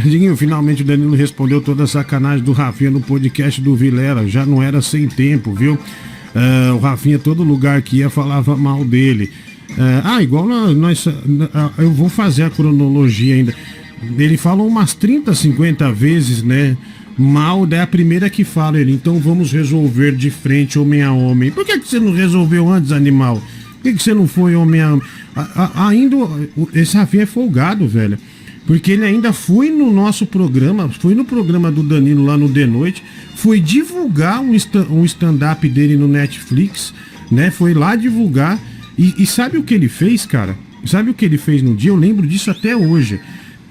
Diguinho, finalmente o Danilo respondeu toda a sacanagem do Rafinha no podcast do Vilela. Já não era sem tempo, viu? O Rafinha, todo lugar que ia, falava mal dele. Igual nós. Eu vou fazer a cronologia ainda. Ele falou umas 30, 50 vezes, né? Mal, daí a primeira que fala ele. Então vamos resolver de frente, homem a homem. Por que você não resolveu antes, animal? Por que você não foi homem a homem? Ainda. Esse Rafinha é folgado, velho. Porque ele ainda foi no nosso programa, foi no programa do Danilo lá no The Noite, foi divulgar um stand-up dele no Netflix, né? Foi lá divulgar. E sabe o que ele fez, cara? Sabe o que ele fez no dia? Eu lembro disso até hoje.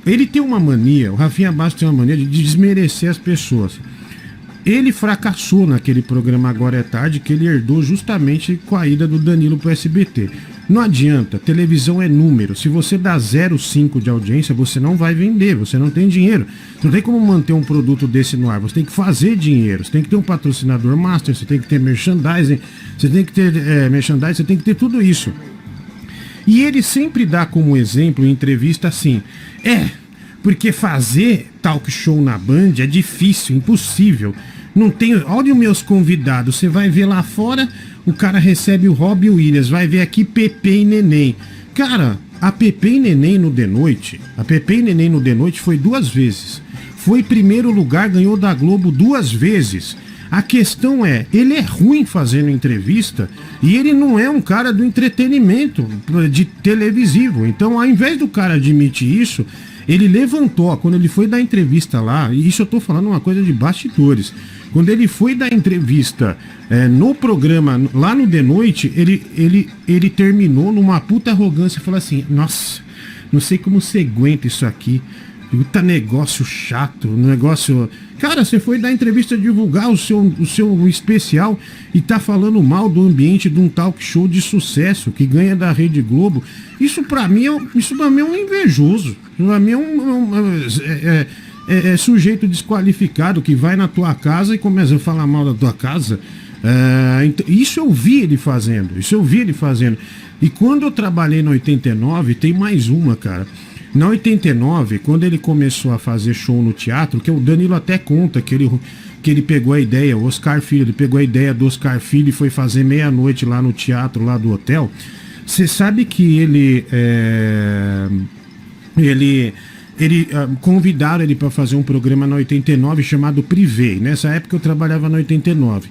Ele tem uma mania, o Rafinha Bastos tem uma mania de desmerecer as pessoas. Ele fracassou naquele programa Agora é Tarde, que ele herdou justamente com a ida do Danilo pro SBT. Não adianta, televisão é número. Se você dá 0,5 de audiência, você não vai vender, você não tem dinheiro. Você não tem como manter um produto desse no ar, você tem que fazer dinheiro. Você tem que ter um patrocinador master, você tem que ter merchandising, você tem que ter você tem que ter tudo isso. E ele sempre dá como exemplo em entrevista assim, porque fazer talk show na Band é difícil, impossível. Não tem. Olha os meus convidados, você vai ver lá fora, o cara recebe o Robbie Williams, vai ver aqui Pepe e Neném. Cara, a Pepe e Neném no The Noite, foi 2 vezes. Foi primeiro lugar, ganhou da Globo 2 vezes. A questão é, ele é ruim fazendo entrevista e ele não é um cara do entretenimento de televisivo. Então, ao invés do cara admitir isso, ele levantou, quando ele foi dar entrevista lá, e isso eu tô falando uma coisa de bastidores, quando ele foi dar entrevista no programa, lá no The Noite, ele terminou numa puta arrogância e falou assim, nossa, não sei como você aguenta isso aqui, puta negócio chato, negócio... Cara, você foi dar entrevista, divulgar o seu especial e tá falando mal do ambiente de um talk show de sucesso que ganha da Rede Globo. Isso pra mim é um invejoso. Pra mim é sujeito desqualificado que vai na tua casa e começa a falar mal da tua casa. Isso eu vi ele fazendo. E quando eu trabalhei no 89, tem mais uma, cara. Na 89, quando ele começou a fazer show no teatro, que o Danilo até conta que ele pegou a ideia, o Oscar Filho, ele pegou a ideia do Oscar Filho e foi fazer meia-noite lá no teatro, lá do hotel. Você sabe que convidaram ele para fazer um programa na 89 chamado Privé. Nessa época eu trabalhava na 89.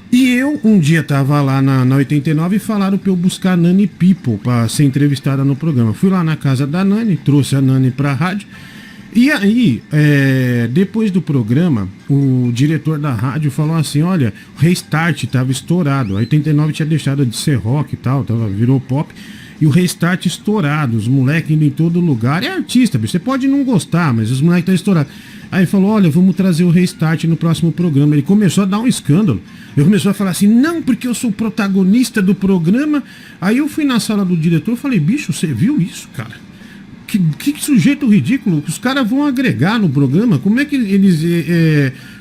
E eu, um dia tava lá na 89 e falaram pra eu buscar a Nani People pra ser entrevistada no programa. Fui lá na casa da Nani, trouxe a Nani pra rádio. E aí, depois do programa, o diretor da rádio falou assim, olha, o Restart tava estourado. A 89 tinha deixado de ser rock e tal, virou pop. E o Restart estourado, os moleques indo em todo lugar. É artista, bicho, você pode não gostar, mas os moleques estão estourados. Aí ele falou, olha, vamos trazer o Restart no próximo programa. Ele começou a dar um escândalo. Ele começou a falar assim, não, porque eu sou protagonista do programa. Aí eu fui na sala do diretor e falei, bicho, você viu isso, cara? Que sujeito ridículo. Os caras vão agregar no programa. Como é que eles...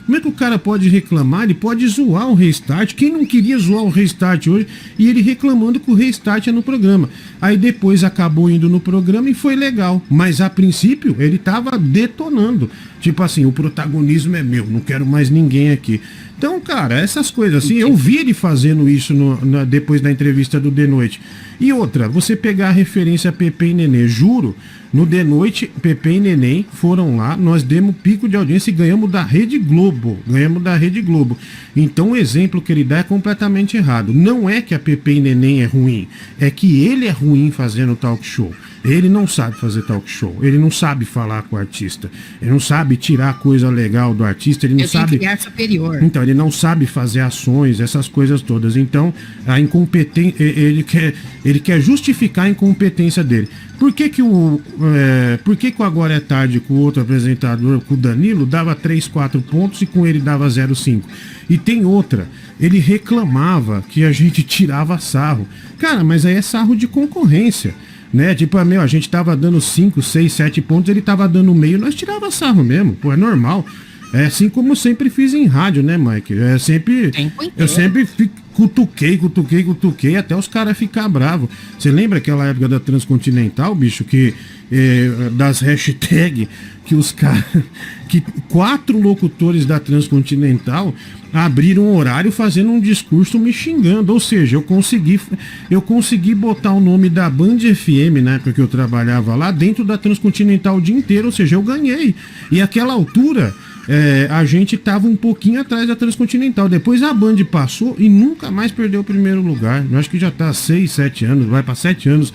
como é que o cara pode reclamar? Ele pode zoar o Restart. Quem não queria zoar o Restart hoje? E ele reclamando que o Restart é no programa. Aí depois acabou indo no programa e foi legal. Mas a princípio ele tava detonando. Tipo assim, o protagonismo é meu, não quero mais ninguém aqui. Então, cara, essas coisas assim, eu vi ele fazendo isso depois da entrevista do The Noite. E outra, você pegar a referência a Pepe e Neném, juro, no The Noite, Pepe e Neném foram lá, nós demos pico de audiência e ganhamos da Rede Globo. Então o exemplo que ele dá é completamente errado. Não é que a Pepe e Neném é ruim, é que ele é ruim fazendo talk show. Ele não sabe fazer talk show, ele não sabe falar com o artista, ele não sabe tirar coisa legal do artista, ele não sabe... criar superior. Então, ele não sabe fazer ações, essas coisas todas. Então, a incompetência, ele quer justificar a incompetência dele. Por que o Agora é Tarde com o outro apresentador, com o Danilo, dava 3, 4 pontos e com ele dava 0,5? E tem outra, ele reclamava que a gente tirava sarro. Cara, mas aí é sarro de concorrência. Né? Tipo, a gente tava dando 5, 6, 7 pontos, ele tava dando meio, nós tirava sarro mesmo, pô, é normal. É assim como eu sempre fiz em rádio, né, Mike? Eu sempre cutuquei até os caras ficar bravos. Você lembra aquela época da Transcontinental, bicho, que das hashtags, que os caras, que 4 locutores da Transcontinental abriram um horário fazendo um discurso me xingando, ou seja, eu consegui botar o nome da Band FM, na época que eu trabalhava lá, dentro da Transcontinental o dia inteiro, ou seja, eu ganhei. E àquela altura, a gente tava um pouquinho atrás da Transcontinental. Depois a Band passou e nunca mais perdeu o primeiro lugar. Eu acho que já tá 6, 7 anos, vai para 7 anos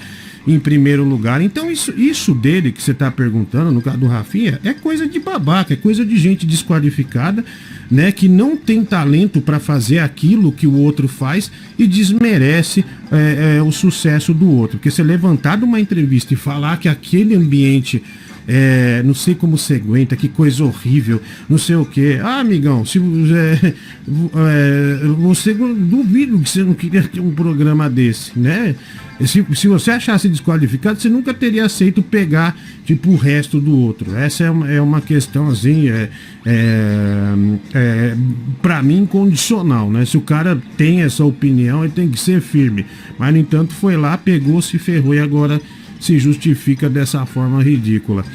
em primeiro lugar. Então isso dele que você tá perguntando, no caso do Rafinha, é coisa de babaca, é coisa de gente desqualificada, né, que não tem talento para fazer aquilo que o outro faz e desmerece o sucesso do outro. Porque você levantar de uma entrevista e falar que aquele ambiente não sei como você aguenta, que coisa horrível, não sei o que. Ah, amigão, se você duvido que você não queria ter um programa desse, né? Se você achasse desqualificado, você nunca teria aceito pegar tipo o resto do outro. Essa é uma questão assim, para mim incondicional, né? Se o cara tem essa opinião, ele tem que ser firme. Mas no entanto foi lá, pegou, se ferrou e agora se justifica dessa forma ridícula.